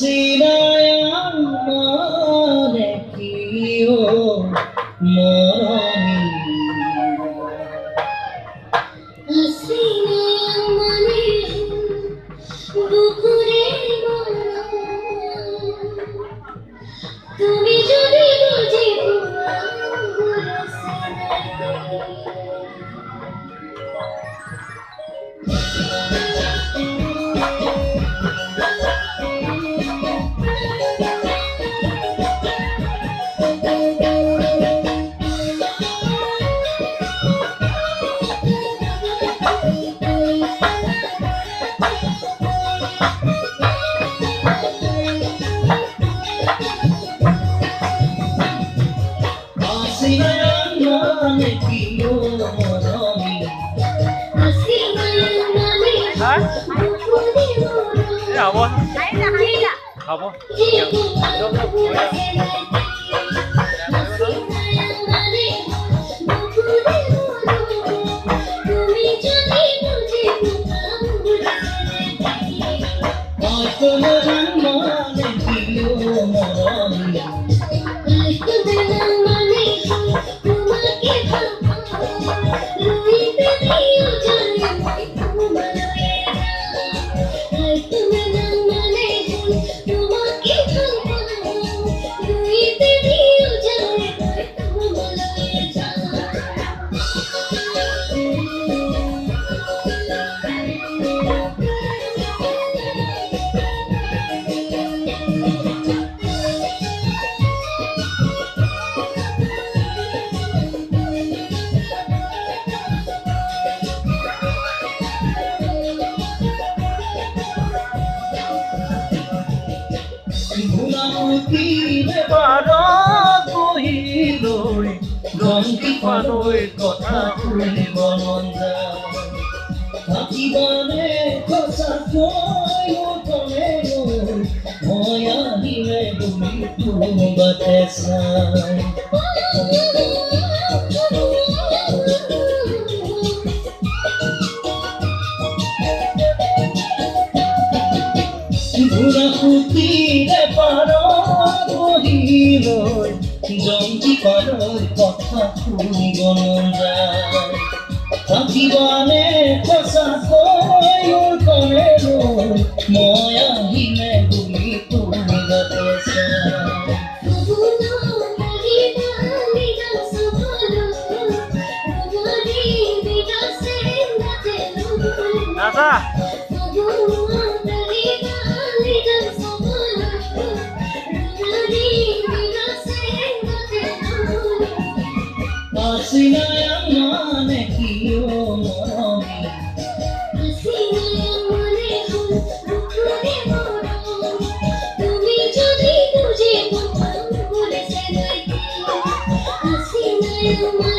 আসিনায়ান মানে কিও মরমি আসিনায়ান মানে বুকুরে তুমি যদি বুঝি আসিনায়ান মানে কিও মরমি আসিনায়ান মানে বুকুরে খাবো রংটি পানৈ কথা শুনিব মন যায় থাকিবানে সঁচাকৈ কলে মই আহিলে তুমি বাটে চাই ঘোঁৰা খুটিৰে পাৰ বহিলৈ জংকি পানৈ কথা শুনিব মন যায় থাকিবানে সঁচাকৈ কলে মই আহিলে বুলি তুমি বাটে চাই দাদা আসিনায়ান মানে কিও মরমি আসিনায়ান মানে বুকুরে তুমি যদি বুঝে মন বলেছে আসিনায়ান